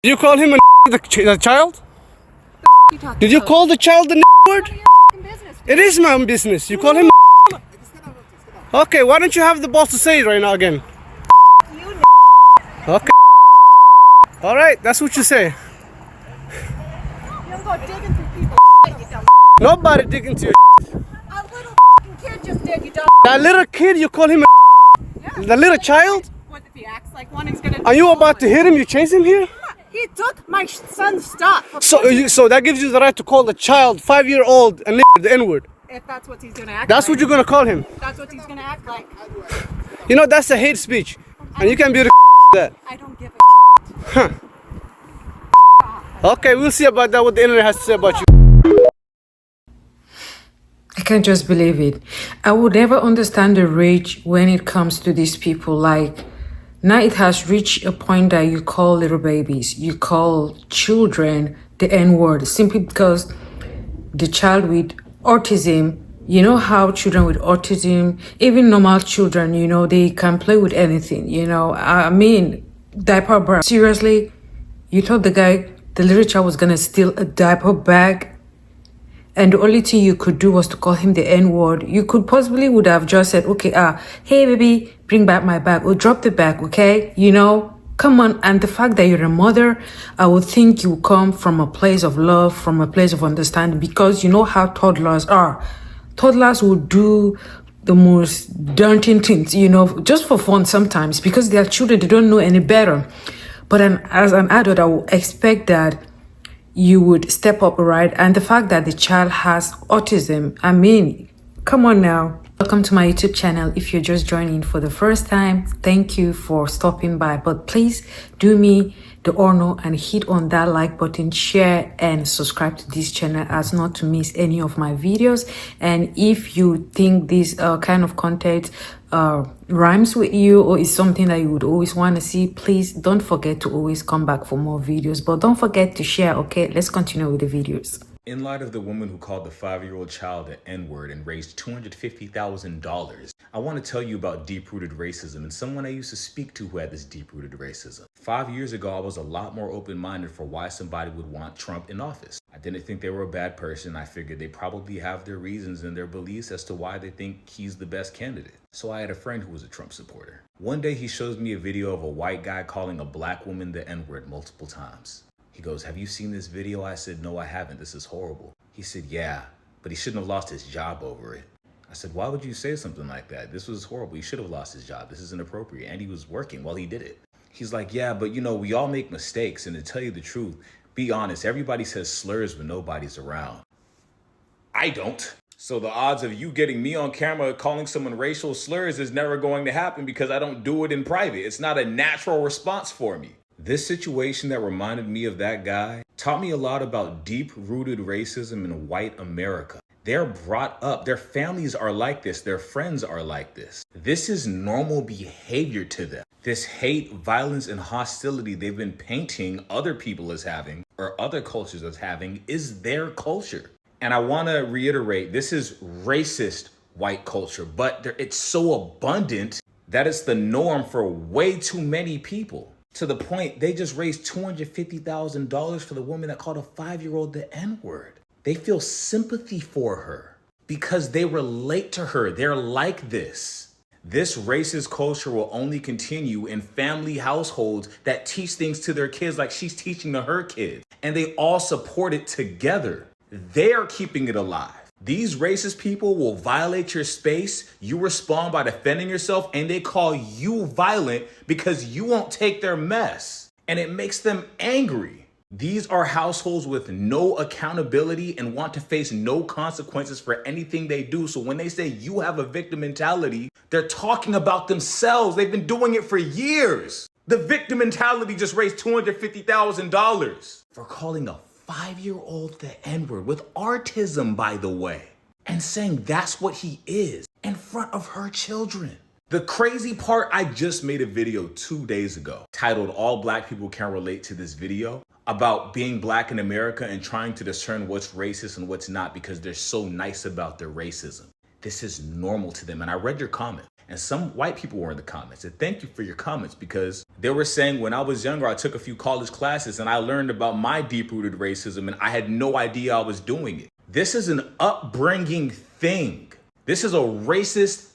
Did you call him a the child? Did you call the child the word? It is my own business. You call him a Okay, why don't you have the boss to say it right now again? Okay. Alright, that's what you say. You don't go digging through people's you dumb. Nobody digging to your A little kid just did, you dumb. That little kid, you call him a Yeah. the little child? What if he acts like one, he's gonna... Are you about to hit him? You chase him here? He took my son's stuff. So that gives you the right to call the child 5-year-old and the N-word. If that's what he's gonna act That's like. what you're gonna call him. That's what he's gonna act like. You know, that's a hate speech. And you can be that. I don't give a Huh. Okay, we'll see about that, what the internet has to say about you. I can't just believe it. I would never understand the rage when it comes to these people. Like, now it has reached a point that you call little babies, you call children the N-word simply because the child with autism, you know how children with autism, even normal children, you know, they can play with anything, you know. I mean, diaper bag. Seriously, you told the guy, the little child was gonna steal a diaper bag, and the only thing you could do was to call him the N-word. You could possibly would have just said, okay, hey baby, bring back my bag, or drop the bag, okay? You know, come on. And the fact that you're a mother, I would think you come from a place of love, from a place of understanding, because you know how toddlers are. Toddlers will do the most daunting things, you know, just for fun sometimes, because they are children, they don't know any better. But as an adult, I would expect that you would step up, right? And the fact that the child has autism, I mean, come on now. Welcome to my YouTube channel. If you're just joining for the first time, thank you for stopping by. But please do me the honor and hit on that like button, share and subscribe to this channel as not to miss any of my videos. And if you think this kind of content rhymes with you or is something that you would always want to see, please don't forget to always come back for more videos. But don't forget to share. Okay, let's continue with the videos. In light of the woman who called the 5-year-old child an N-word and raised $250,000, I want to tell you about deep-rooted racism and someone I used to speak to who had this deep-rooted racism. 5 years ago, I was a lot more open-minded for why somebody would want Trump in office. I didn't think they were a bad person. I figured they probably have their reasons and their beliefs as to why they think he's the best candidate. So I had a friend who was a Trump supporter. One day he shows me a video of a white guy calling a black woman the N-word multiple times. He goes, "Have you seen this video?" I said, "No, I haven't. This is horrible." He said, "Yeah, but he shouldn't have lost his job over it." I said, "Why would you say something like that? This was horrible. He should have lost his job. This is inappropriate." And he was working while he did it. He's like, "Yeah, but you know, we all make mistakes. And to tell you the truth, be honest, everybody says slurs when nobody's around. I don't. So the odds of you getting me on camera calling someone racial slurs is never going to happen because I don't do it in private. It's not a natural response for me." This situation that reminded me of that guy taught me a lot about deep-rooted racism in white America. They're brought up, their families are like this, their friends are like this. This is normal behavior to them. This hate, violence, and hostility they've been painting other people as having, or other cultures as having, is their culture. And I want to reiterate, this is racist white culture, but it's so abundant that it's the norm for way too many people. To the point, they just raised $250,000 for the woman that called a 5-year-old the N-word. They feel sympathy for her because they relate to her. They're like this. This racist culture will only continue in family households that teach things to their kids like she's teaching to her kids. And they all support it together. They're keeping it alive. These racist people will violate your space. You respond by defending yourself, and they call you violent because you won't take their mess. And it makes them angry. These are households with no accountability and want to face no consequences for anything they do. So when they say you have a victim mentality, they're talking about themselves. They've been doing it for years. The victim mentality just raised $250,000 for calling a 5-year-old the N-word with autism, by the way, and saying that's what he is in front of her children. The crazy part, I just made a video 2 days ago titled "All Black People Can Relate to This Video" about being black in America and trying to discern what's racist and what's not because they're so nice about their racism. This is normal to them. And I read your comment. And some white people were in the comments. And thank you for your comments, because they were saying when I was younger, I took a few college classes and I learned about my deep-rooted racism and I had no idea I was doing it. This is an upbringing thing. This is racist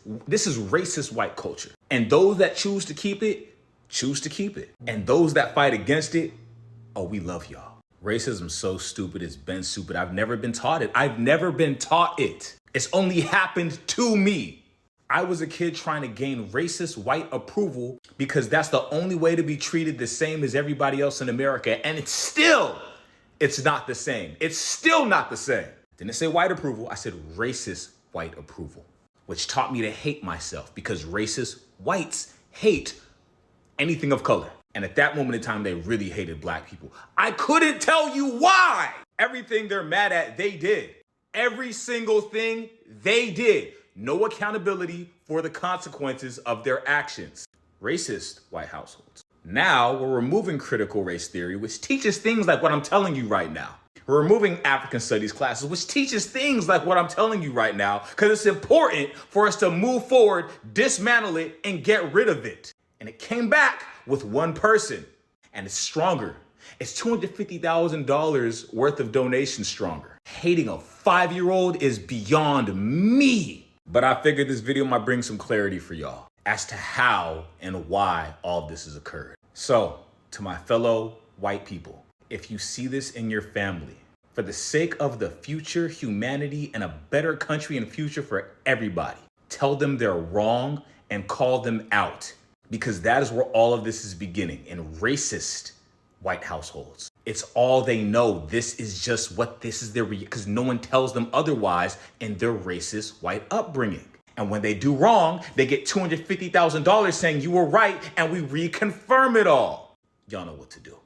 white culture. And those that choose to keep it, choose to keep it. And those that fight against it, oh, we love y'all. Racism's so stupid, it's been stupid. I've never been taught it. I've never been taught it. It's only happened to me. I was a kid trying to gain racist white approval because that's the only way to be treated the same as everybody else in America. And it's not the same. It's still not the same. Didn't say white approval, I said racist white approval, which taught me to hate myself because racist whites hate anything of color. And at that moment in time, they really hated black people. I couldn't tell you why. Everything they're mad at, they did. Every single thing they did. No accountability for the consequences of their actions. Racist white households. Now we're removing critical race theory, which teaches things like what I'm telling you right now. We're removing African studies classes, which teaches things like what I'm telling you right now, because it's important for us to move forward, dismantle it, and get rid of it. And it came back with one person, and it's stronger. It's $250,000 worth of donations stronger. Hating a 5-year-old is beyond me. But I figured this video might bring some clarity for y'all as to how and why all this has occurred. So, to my fellow white people, if you see this in your family, for the sake of the future, humanity, and a better country and future for everybody, tell them they're wrong and call them out. Because that is where all of this is beginning, in racist white households. It's all they know. This is just what this is their, because no one tells them otherwise in their racist white upbringing. And when they do wrong, they get $250,000 saying you were right, and we reconfirm it all. Y'all know what to do.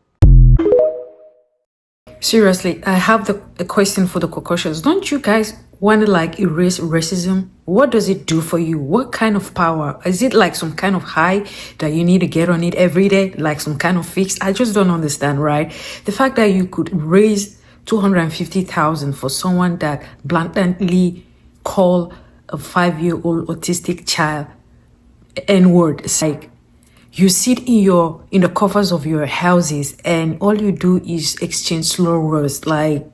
Seriously, I have a question for the Caucasians. Don't you guys want to erase racism? What does it do for you? What kind of power? Is it like some kind of high that you need to get on it every day? Like some kind of fix? I just don't understand, right? The fact that you could raise $250,000 for someone that blatantly call a 5-year-old autistic child N-word. It's like you sit in the covers of your houses and all you do is exchange slow words like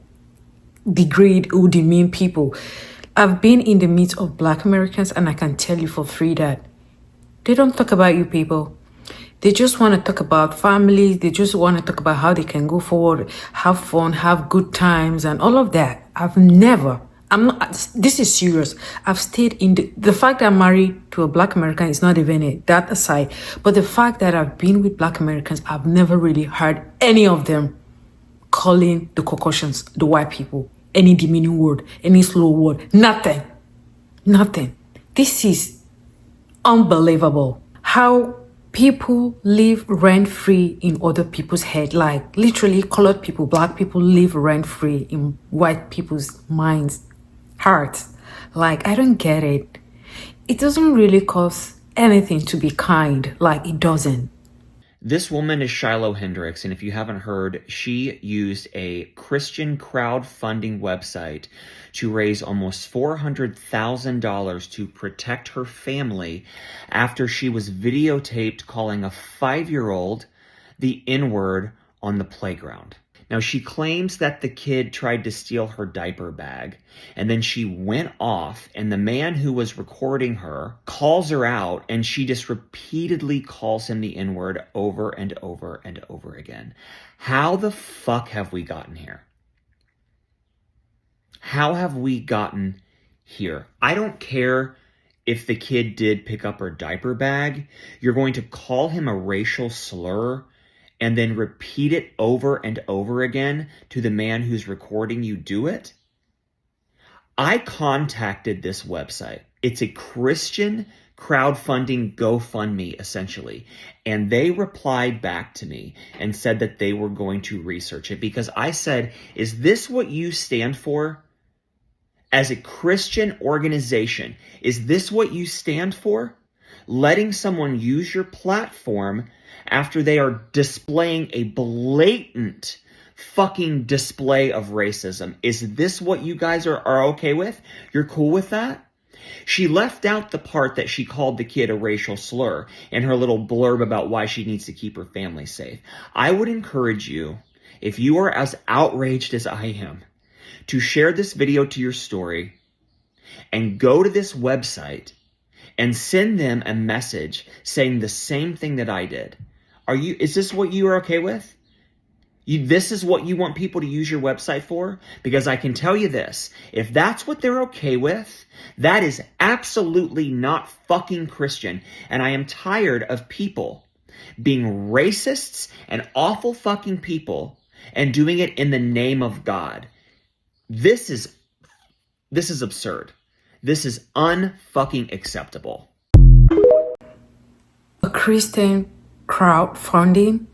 degrade or demean people. I've been in the midst of Black Americans and I can tell you for free that they don't talk about you people. They just want to talk about families. They just want to talk about how they can go forward, have fun, have good times and all of that. This is serious. I've stayed in the fact that I'm married to a Black American is not even it, that aside. But the fact that I've been with Black Americans, I've never really heard any of them calling the Caucasians, the white people, any demeaning word, any slow word, nothing. This is unbelievable. How people live rent-free in other people's head, like literally colored people, Black people live rent-free in white people's minds, hearts. Like, I don't get it. It doesn't really cost anything to be kind, like it doesn't. This woman is Shiloh Hendricks, and if you haven't heard, she used a Christian crowdfunding website to raise almost $400,000 to protect her family after she was videotaped calling a 5-year-old the N-word on the playground. Now, she claims that the kid tried to steal her diaper bag, and then she went off, and the man who was recording her calls her out, and she just repeatedly calls him the N-word over and over and over again. How the fuck have we gotten here? How have we gotten here? I don't care if the kid did pick up her diaper bag. You're going to call him a racial slur and then repeat it over and over again to the man who's recording you do it? I contacted this website. It's a Christian crowdfunding GoFundMe, essentially. And they replied back to me and said that they were going to research it, because I said, is this what you stand for? As a Christian organization, is this what you stand for? Letting someone use your platform after they are displaying a blatant fucking display of racism. Is this what you guys are okay with? You're cool with that? She left out the part that she called the kid a racial slur in her little blurb about why she needs to keep her family safe. I would encourage you, if you are as outraged as I am, to share this video to your story and go to this website and send them a message saying the same thing that I did. Is this what you are okay with? This is what you want people to use your website for? Because I can tell you this, if that's what they're okay with, that is absolutely not fucking Christian. And I am tired of people being racists and awful fucking people and doing it in the name of God. This is absurd. This is unfucking acceptable. A Christian crowdfunding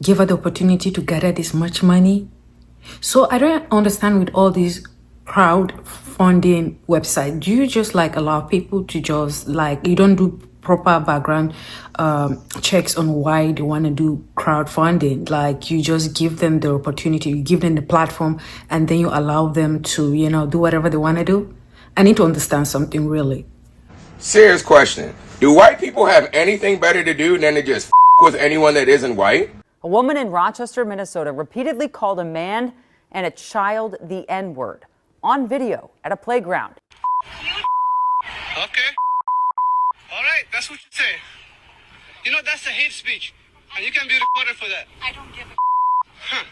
give her the opportunity to gather this much money. So I don't understand with all these crowdfunding websites, do you just like allow people to just like, you don't do proper background checks on why they want to do crowdfunding? Like you just give them the opportunity, you give them the platform, and then you allow them to, do whatever they want to do? I need to understand something really. Serious question. Do white people have anything better to do than to just with anyone that isn't white? A woman in Rochester, Minnesota repeatedly called a man and a child the N-word on video at a playground. Okay. All right, that's what you say. That's a hate speech. And you can be recorded for that. I don't give a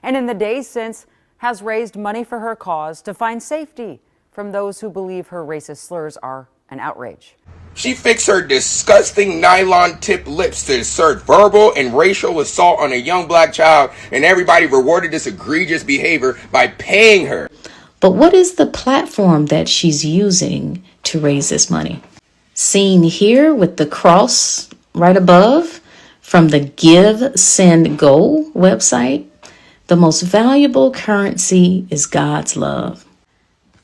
And in the days since, has raised money for her cause to find safety from those who believe her racist slurs are an outrage. She fixed her disgusting nylon-tipped lips to assert verbal and racial assault on a young black child, and everybody rewarded this egregious behavior by paying her. But what is the platform that she's using to raise this money? Seen here with the cross right above from the Give, Send, Go website, the most valuable currency is God's love.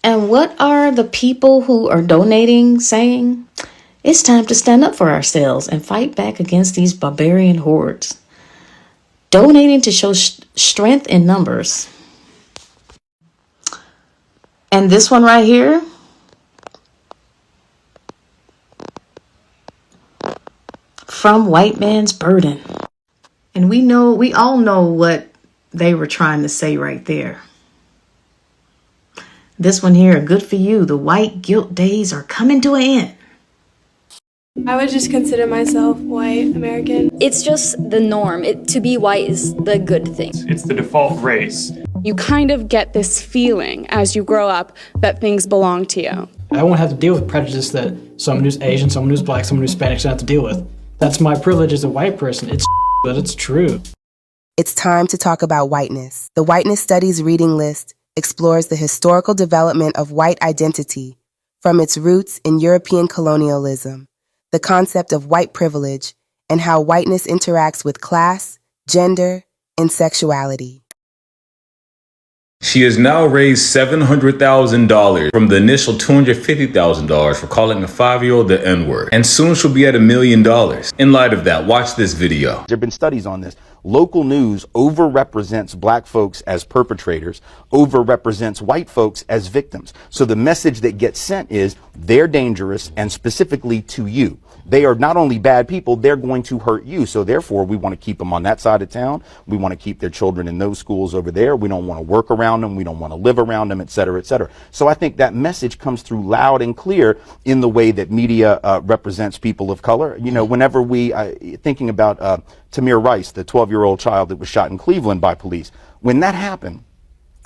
And what are the people who are donating saying? It's time to stand up for ourselves and fight back against these barbarian hordes. Donating to show strength in numbers. And this one right here, from White Man's Burden. And we all know what they were trying to say right there. This one here, good for you. The white guilt days are coming to an end. I would just consider myself white American. It's just the norm. To be white is the good thing. It's the default race. You kind of get this feeling as you grow up that things belong to you. I won't have to deal with prejudice that someone who's Asian, someone who's black, someone who's Spanish should have to deal with. That's my privilege as a white person. It's but it's true. It's time to talk about whiteness. The Whiteness Studies reading list explores the historical development of white identity from its roots in European colonialism, the concept of white privilege, and how whiteness interacts with class, gender, and sexuality. She has now raised $700,000 from the initial $250,000 for calling a 5-year-old the N-word. And soon she'll be at $1 million. In light of that, watch this video. There have been studies on this. Local news overrepresents black folks as perpetrators, overrepresents white folks as victims. So the message that gets sent is they're dangerous, and specifically to you. They are not only bad people, they're going to hurt you. So therefore, we want to keep them on that side of town. We want to keep their children in those schools over there. We don't want to work around them. We don't want to live around them, et cetera, et cetera. So I think that message comes through loud and clear in the way that media represents people of color. You know, whenever we, thinking about Tamir Rice, the 12-year-old child that was shot in Cleveland by police, when that happened,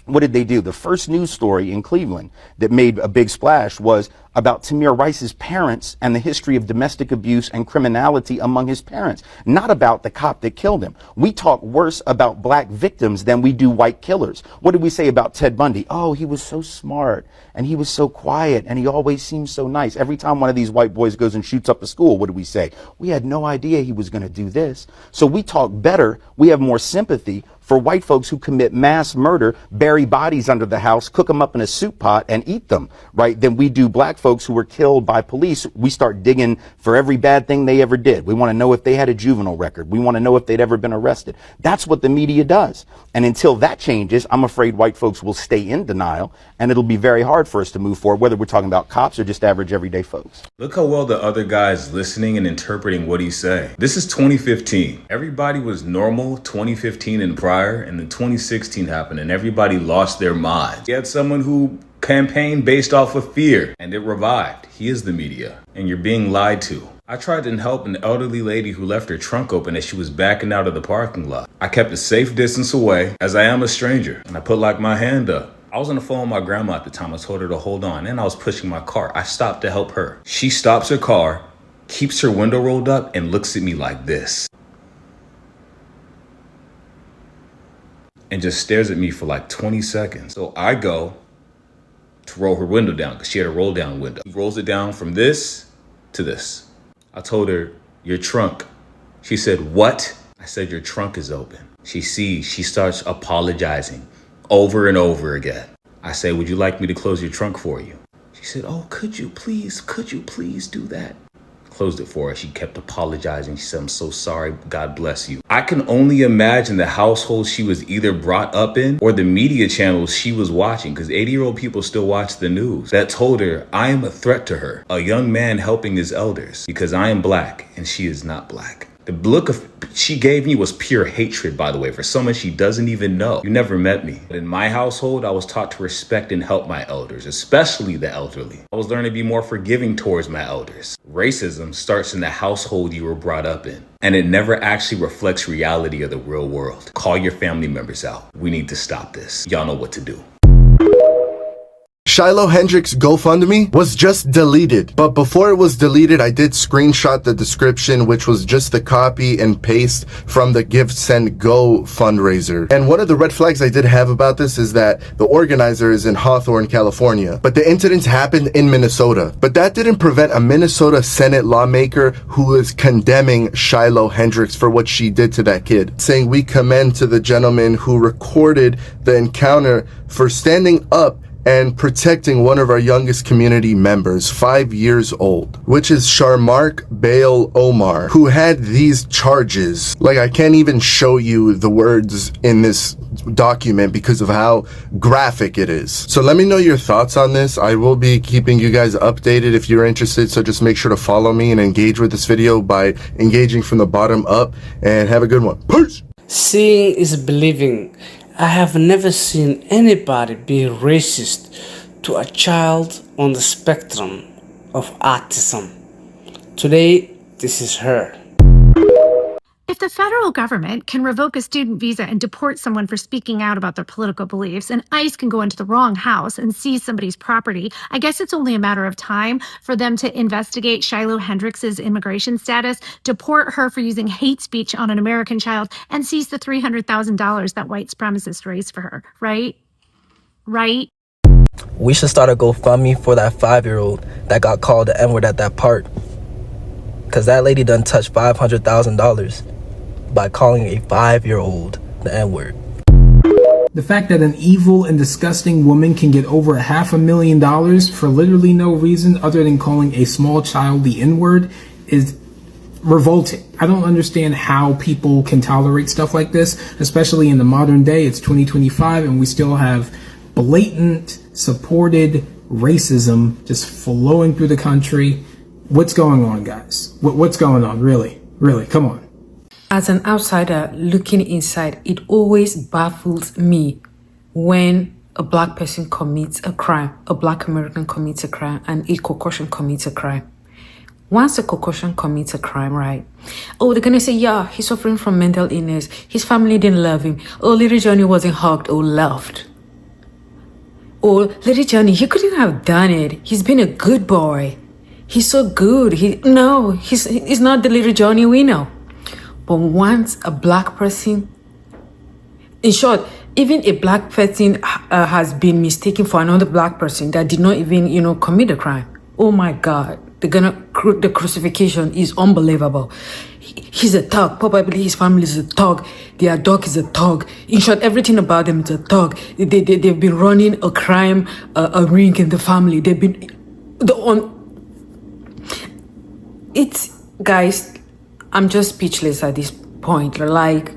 what did they do? The first news story in Cleveland that made a big splash was about Tamir Rice's parents and the history of domestic abuse and criminality among his parents, not about the cop that killed him. We talk worse about black victims than we do white killers. What did we say about Ted Bundy? Oh, he was so smart and he was so quiet and he always seemed so nice. Every time one of these white boys goes and shoots up a school, what do we say? We had no idea he was going to do this. So we talk better. We have more sympathy for white folks who commit mass murder, bury bodies under the house, cook them up in a soup pot and eat them, right, than we do black folks who were killed by police. We start digging for every bad thing they ever did. We want to know if they had a juvenile record. We want to know if they'd ever been arrested. That's what the media does. And until that changes, I'm afraid white folks will stay in denial, and it'll be very hard for us to move forward, whether we're talking about cops or just average everyday folks. Look how well the other guy is listening and interpreting what he's saying. This is 2015. Everybody was normal 2015 and prior, and then 2016 happened and everybody lost their minds. You had someone who campaigned based off of fear and it revived. He is the media and you're being lied to. I tried to help an elderly lady who left her trunk open as she was backing out of the parking lot. I kept a safe distance away as I am a stranger, and I put like my hand up. I was on the phone with my grandma at the time. I told her to hold on, and I was pushing my car. I stopped to help her. She stops her car, keeps her window rolled up, and looks at me like this. And just stares at me for like 20 seconds. So I go to roll her window down because she had a roll down window. She rolls it down from this to this. I told her, your trunk. She said, what? I said, your trunk is open. She sees, she starts apologizing over and over again. I say, would you like me to close your trunk for you? She said, oh, could you please do that? Closed it for her. She kept apologizing. She said, I'm so sorry. God bless you. I can only imagine the household she was either brought up in or the media channels she was watching, because 80-year-old people still watch the news, that told her I am a threat to her, a young man helping his elders, because I am black and she is not black. The look of she gave me was pure hatred, by the way, for someone she doesn't even know. You never met me. But in my household, I was taught to respect and help my elders, especially the elderly. I was learning to be more forgiving towards my elders. Racism starts in the household you were brought up in, and it never actually reflects reality of the real world. Call your family members out. We need to stop this. Y'all know what to do. Shiloh Hendrix' GoFundMe was just deleted, but before it was deleted, I did screenshot the description, which was just the copy and paste from the Give, Send, Go fundraiser. And one of the red flags I did have about this is that the organizer is in Hawthorne, California, but the incidents happened in Minnesota. But that didn't prevent a Minnesota Senate lawmaker who is condemning Shiloh Hendrix for what she did to that kid, saying we commend to the gentleman who recorded the encounter for standing up and protecting one of our youngest community members, 5 years old, which is Sharmark Bale Omar, who had these charges. Like, I can't even show you the words in this document because of how graphic it is. So let me know your thoughts on this. I will be keeping you guys updated if you're interested, so just make sure to follow me and engage with this video by engaging from the bottom up, and have a good one. Peace! Seeing is believing. I have never seen anybody be racist to a child on the spectrum of autism. Today, this is her. If the federal government can revoke a student visa and deport someone for speaking out about their political beliefs, and ICE can go into the wrong house and seize somebody's property, I guess it's only a matter of time for them to investigate Shiloh Hendrix's immigration status, deport her for using hate speech on an American child, and seize the $300,000 that Whyte supremacists raised for her, right? Right? We should start a GoFundMe for that 5-year-old that got called the N-word at that park. Because that lady done touched $500,000 by calling a 5-year-old the N-word. The fact that an evil and disgusting woman can get over $500,000 for literally no reason other than calling a small child the N-word is revolting. I don't understand how people can tolerate stuff like this, especially in the modern day. It's 2025 and we still have blatant, supported racism just flowing through the country. What's going on, guys? What's going on? Really? Really? Come on. As an outsider looking inside, it always baffles me when a black person commits a crime, a black American commits a crime, and a Caucasian commits a crime. Once a Caucasian commits a crime, right? Oh, they're gonna say, yeah, he's suffering from mental illness. His family didn't love him. Oh, little Johnny wasn't hugged or loved. Or little Johnny, he couldn't have done it. He's been a good boy. He's so good. He's not the little Johnny we know. But once a black person, in short, even a black person has been mistaken for another black person that did not even, commit a crime. Oh my God, the crucifixion is unbelievable. he's a thug. Probably his family is a thug. Their dog is a thug. In short, everything about them is a thug. They've been running a crime, a ring in the family. They've been it's, guys, I'm just speechless at this point. Like,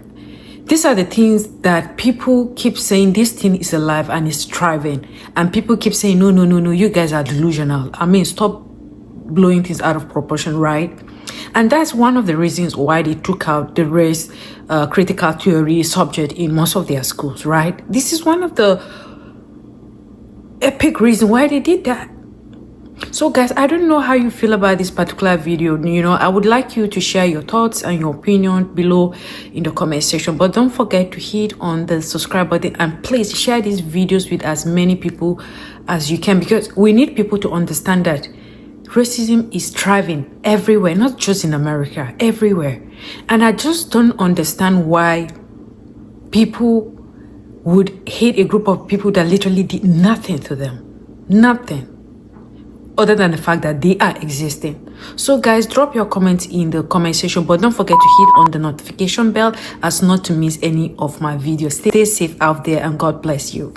these are the things that people keep saying, this thing is alive and it's thriving. And people keep saying, no, you guys are delusional. I mean, stop blowing things out of proportion, right? And that's one of the reasons why they took out the race critical theory subject in most of their schools, right? This is one of the epic reasons why they did that. So guys, I don't know how you feel about this particular video. You know, I would like you to share your thoughts and your opinion below in the comment section, but don't forget to hit on the subscribe button and please share these videos with as many people as you can, because we need people to understand that racism is thriving everywhere, not just in America, everywhere. And I just don't understand why people would hate a group of people that literally did nothing to them. Nothing. Other than the fact that they are existing. So guys, drop your comments in the comment section, but don't forget to hit on the notification bell as not to miss any of my videos. Stay safe out there and God bless you.